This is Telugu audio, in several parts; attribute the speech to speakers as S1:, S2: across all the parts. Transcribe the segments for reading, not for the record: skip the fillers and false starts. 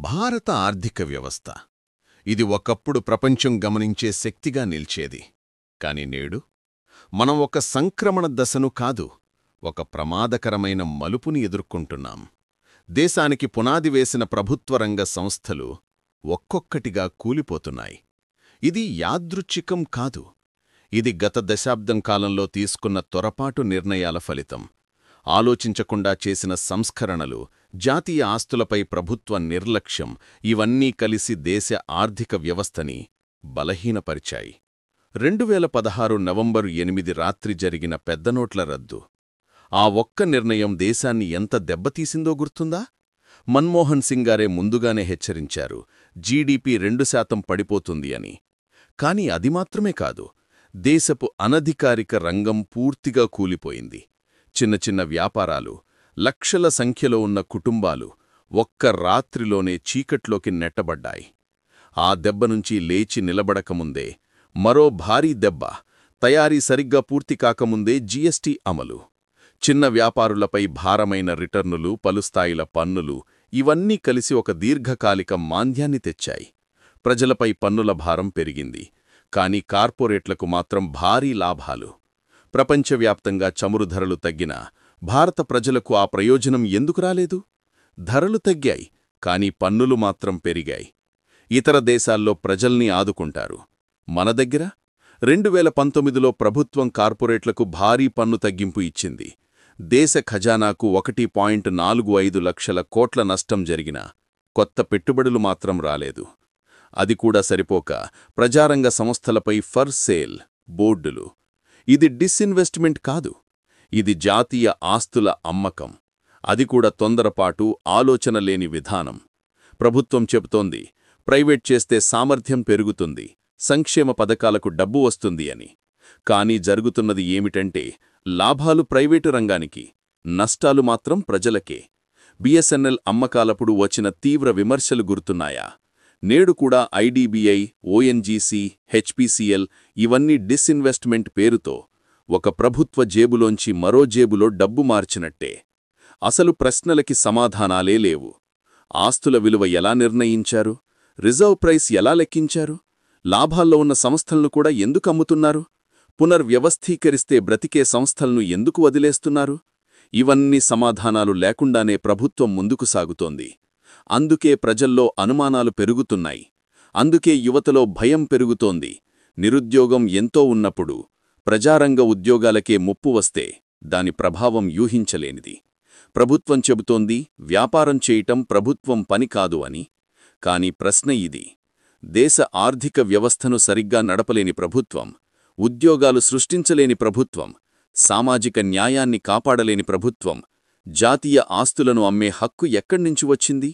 S1: భారత ఆర్థిక వ్యవస్థ ఇది ఒకప్పుడు ప్రపంచం గమనించే శక్తిగా నిల్చేది. కాని నేడు మనం ఒక సంక్రమణ దశను కాదు, ఒక ప్రమాదకరమైన మలుపుని ఎదుర్కొంటున్నాం. దేశానికి పునాది వేసిన ప్రభుత్వరంగ సంస్థలు ఒక్కొక్కటిగా కూలిపోతున్నాయి. ఇది యాదృచ్ఛికం కాదు, ఇది గత దశాబ్దం కాలంలో తీసుకున్న తొరపాటు నిర్ణయాల ఫలితం. ఆలోచించకుండా చేసిన సంస్కరణలు, జాతీయ ఆస్తులపై ప్రభుత్వ నిర్లక్ష్యం ఇవన్నీ కలిసి దేశ ఆర్థిక వ్యవస్థని బలహీనపరిచాయి. 2016 నవంబరు 8 రాత్రి జరిగిన పెద్దనోట్ల రద్దు, ఆ ఒక్క నిర్ణయం దేశాన్ని ఎంత దెబ్బతీసిందో గుర్తుందా? మన్మోహన్ సింగ్ గారే ముందుగానే హెచ్చరించారు, జీడీపీ 2% పడిపోతుంది అని. కాని అది మాత్రమే కాదు, దేశపు అనధికారిక రంగం పూర్తిగా కూలిపోయింది. చిన్న చిన్న వ్యాపారాలు, లక్షల సంఖ్యలో ఉన్న కుటుంబాలు ఒక్క రాత్రిలోనే చీకట్లోకి నెట్టబడ్డాయి. ఆ దెబ్బనుంచి లేచి నిలబడకముందే మరో భారీ దెబ్బ, తయారీ సరిగ్గా పూర్తి కాకముందే జీఎస్టీ అమలు. చిన్న వ్యాపారులపై భారమైన రిటర్నులు, పలుస్థాయిల పన్నులు ఇవన్నీ కలిసి ఒక దీర్ఘకాలిక మాంద్యాన్ని తెచ్చాయి. ప్రజలపై పన్నుల భారం పెరిగింది, కాని కార్పొరేట్లకు మాత్రం భారీ లాభాలు. ప్రపంచవ్యాప్తంగా చమురు ధరలు తగ్గినా భారత ప్రజలకు ఆ ప్రయోజనం ఎందుకు రాలేదు? ధరలు తగ్గాయి, కాని పన్నులు మాత్రం పెరిగాయి. ఇతర దేశాల్లో ప్రజల్ని ఆదుకుంటారు, మన దగ్గర 2019లో ప్రభుత్వం కార్పొరేట్లకు భారీ పన్ను తగ్గింపు ఇచ్చింది. దేశ ఖజానాకు 1.45 లక్షల కోట్ల నష్టం జరిగినా కొత్త పెట్టుబడులు మాత్రం రాలేదు. అది కూడా సరిపోక ప్రజారంగ సంస్థలపై ఫర్ సేల్ బోర్డులు. ఇది డిస్ఇన్వెస్ట్మెంట్ కాదు, ఇది జాతీయ ఆస్తుల అమ్మకం. అది కూడా తొందరపాటు, ఆలోచన లేని విధానం. ప్రభుత్వం చెబుతోంది, ప్రైవేట్ చేస్తే సామర్థ్యం పెరుగుతుంది, సంక్షేమ పథకాలకు డబ్బు వస్తుంది అని. కానీ జరుగుతున్నది ఏమిటంటే, లాభాలు ప్రైవేటు రంగానికి, నష్టాలు మాత్రం ప్రజలకే. బిఎస్ఎన్ఎల్ అమ్మకాలప్పుడు వచ్చిన తీవ్ర విమర్శలు గుర్తున్నాయా? నేడు కూడా ఐడిబిఐ, ఓఎన్జీసీ, హెచ్పిసిఎల్ ఇవన్నీ డిస్ఇన్వెస్ట్మెంట్ పేరుతో ఒక ప్రభుత్వ జేబులోంచి మరో జేబులో డబ్బు మార్చినట్టే. అసలు ప్రశ్నలకి సమాధానాలే లేవు. ఆస్తుల విలువ ఎలా నిర్ణయించారు? రిజర్వ్ ప్రైస్ ఎలా లెక్కించారు? లాభాల్లో ఉన్న సంస్థలను కూడా ఎందుకు అమ్ముతున్నారు? పునర్వ్యవస్థీకరిస్తే బ్రతికే సంస్థలను ఎందుకు వదిలేస్తున్నారు? ఇవన్నీ సమాధానాలు లేకుండానే ప్రభుత్వం ముందుకు సాగుతోంది. అందుకే ప్రజల్లో అనుమానాలు పెరుగుతున్నాయి. అందుకే యువతలో భయం పెరుగుతోంది. నిరుద్యోగం ఎంతో ఉన్నప్పుడు ప్రజారంగ ఉద్యోగాలకే ముప్పు వస్తే దాని ప్రభావం యూహించలేనిది. ప్రభుత్వం చెబుతోంది, వ్యాపారం చేయటం ప్రభుత్వం పని కాదు అని. కాని ప్రశ్న ఇది, దేశ ఆర్థిక వ్యవస్థను సరిగ్గా నడపలేని ప్రభుత్వం, ఉద్యోగాలు సృష్టించలేని ప్రభుత్వం, సామాజిక న్యాయాన్ని కాపాడలేని ప్రభుత్వం, జాతీయ ఆస్తులను అమ్మే హక్కు ఎక్కడ్నించి వచ్చింది?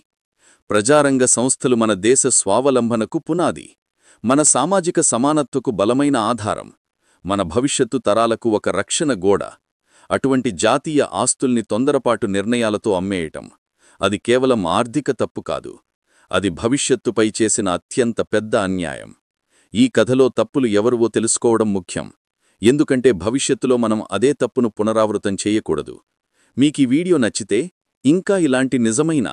S1: ప్రజారంగ సంస్థలు మన దేశ స్వావలంబనకు పునాది, మన సామాజిక సమానత్వకు బలమైన ఆధారం, మన భవిష్యత్తు తరాలకు ఒక రక్షణ గోడ. అటువంటి జాతీయ ఆస్తుల్ని తొందరపాటు నిర్ణయాలతో అమ్మేయటం, అది కేవలం ఆర్థిక తప్పు కాదు, అది భవిష్యత్తుపై చేసిన అత్యంత పెద్ద అన్యాయం. ఈ కథలో తప్పులు ఎవరువో తెలుసుకోవడం ముఖ్యం, ఎందుకంటే భవిష్యత్తులో మనం అదే తప్పును పునరావృతం చేయకూడదు. మీకీ వీడియో నచ్చితే, ఇంకా ఇలాంటి నిజమైన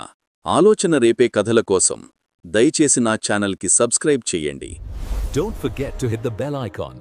S1: ఆలోచన రేపే కథల కోసం దయచేసి నా ఛానల్కి సబ్స్క్రైబ్ చేయండి.
S2: Don't forget to hit the bell icon